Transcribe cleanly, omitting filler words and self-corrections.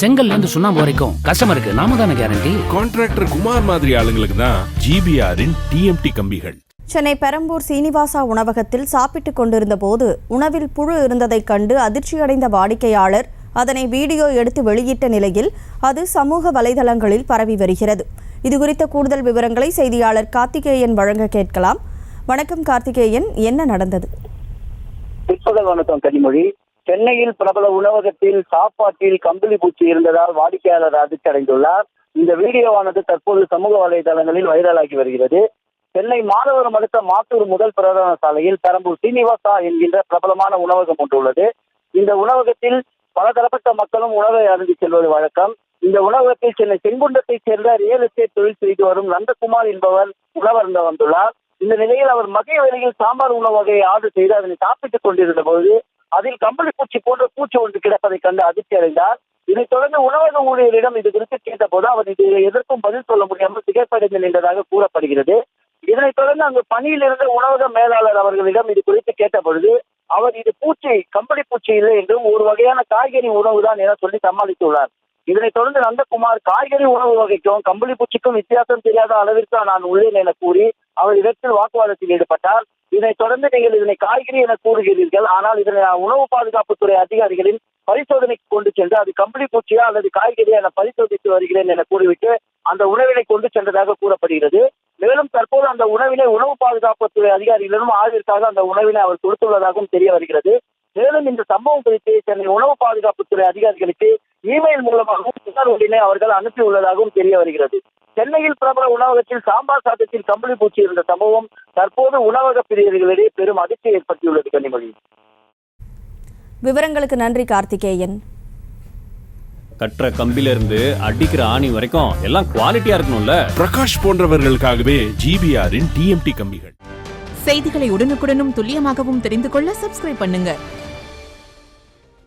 செங்கல்ல இருந்து சுண்ணாம்பு வரைக்கும் கஸ்டமருக்கு நாம தானே கேரண்டி. கான்ட்ராக்டர் குமார் மாதிரி ஆளுங்களுக்கு தான் ஜிபிஆரின் டிஎம்டி கம்பிகள். சென்னை பெரம்பூர் சீனிவாசா உணவகத்தில் சாப்பிட்டுக் கொண்டிருந்த போது உணவில் புழு இருந்ததைக் கண்டு அதிர்ச்சியடைந்த வாடிக்கையாளர் அதனை வீடியோ எடுத்து வெளியிட்ட நிலையில் அது சமூக வலைதளங்களில் பரவி வருகிறது. இதுகுறித்த கூடுதல் விவரங்களை செய்தியாளர் கார்த்திகேயன் வழங்க கேட்கலாம். வணக்கம் கார்த்திகேயன், என்ன நடந்தது? வணக்கம் கனிமொழி. சென்னையில் பிரபல உணவகத்தில் சாப்பாட்டில் கம்பளி பூச்சி இருந்ததால் வாடிக்கையாளர் அதிர்ச்சி அடைந்துள்ளார். இந்த வீடியோவானது தற்போது சமூக வலைதளங்களில் வைரலாகி வருகிறது. சென்னை மாதவரம் அடுத்த மாத்தூர் முதல் பிரதான சாலையில் பெரம்பூர் சீனிவாசா என்கின்ற பிரபலமான உணவகம் ஒன்று உள்ளது. இந்த உணவகத்தில் பலதரப்பட்ட மக்களும் உணவை அருந்தி செல்வது வழக்கம். இந்த உணவகத்தில் சென்னை செங்குன்றத்தைச் சேர்ந்த ரியல் எஸ்டேட் தொழில் செய்து வரும் நந்தகுமார் என்பவர் உணவருந்த வந்துள்ளார். இந்த நிலையில் அவர் மதிய வேளையில் சாம்பார் உணவு வகையை ஆர்டர் செய்து அதனை சாப்பிட்டுக் கொண்டிருந்த போது அதில் கம்பளி பூச்சி போன்ற பூச்சி ஒன்று கிடப்பதைக் கண்டு அதிர்ச்சி அடைந்தார். இதைத் தொடர்ந்து உணவக ஊழியரிடம் இது குறித்து கேட்டபோது அவர் இது எதற்கும் பதில் சொல்ல முடியாமல் திகைப்படைந்து நின்றதாக கூறப்படுகிறது. இதனைத் தொடர்ந்து அங்கு பணியில் இருந்த உணவக மேலாளர் அவர்களிடம் இது குறித்து கேட்டபொழுது அவர் இது பூச்சி, கம்பளி பூச்சி இல்லை என்றும் ஒரு வகையான காய்கறி உணவு தான் என சொல்லி சமாளித்துள்ளார். இதனைத் தொடர்ந்து நந்தகுமார் காய்கறி உணவு வகைக்கும் கம்பளி பூச்சிக்கும் வித்தியாசம் தெரியாத அளவிற்கு நான் உள்ளேன் என கூறி அவர் இடத்தில் வாக்குவாதத்தில் ஈடுபட்டார். இதனைத் தொடர்ந்து நீங்கள் இதனை காய்கறி என கூறுகிறீர்கள், ஆனால் இதனை உணவு பாதுகாப்புத்துறை அதிகாரிகளின் பரிசோதனைக்கு கொண்டு சென்று அது கம்பளி பூச்சியா அல்லது காய்கறியா என பரிசோதித்து வருகிறேன் என கூறிவிட்டு அந்த உணவினை கொண்டு சென்றதாக கூறப்படுகிறது. மேலும் தற்போது அந்த உணவினை உணவு பாதுகாப்புத்துறை அதிகாரிகளிடம் ஆய்விற்காக அந்த உணவினை அவர் கொடுத்துள்ளதாகவும் தெரிய வருகிறது. மேலும் இந்த சம்பவம் குறித்து சென்னை உணவு பாதுகாப்புத்துறை அதிகாரிகளுக்கு இமெயில் மூலமாகவும் புகார் ஒன்றினை அவர்கள் அனுப்பியுள்ளதாகவும் தெரிய வருகிறது. சென்னையில் பிரபல உணவகத்தில் சாம்பார் சாதத்தில் கம்பளி பூச்சி இருந்த சம்பவம் தற்போது உணவக பிரியர்களிடையே பெரும் அதிர்ச்சியை ஏற்படுத்தியுள்ளது. கனிமொழி, விவரங்களுக்கு நன்றி கார்த்திகேயன். கட்டுற கம்பில இருந்து அடிக்கிற ஆணி வரைக்கும் எல்லாம் குவாலிட்டியா இருக்கணும்ல. பிரகாஷ் போன்றவர்களுக்காகவே ஜிபிஆரின் டிஎம்டி கம்பிகள். செய்திகளை உடனுக்குடனும் துல்லியமாகவும் தெரிந்து கொள்ள சப்ஸ்கிரைப் பண்ணுங்க.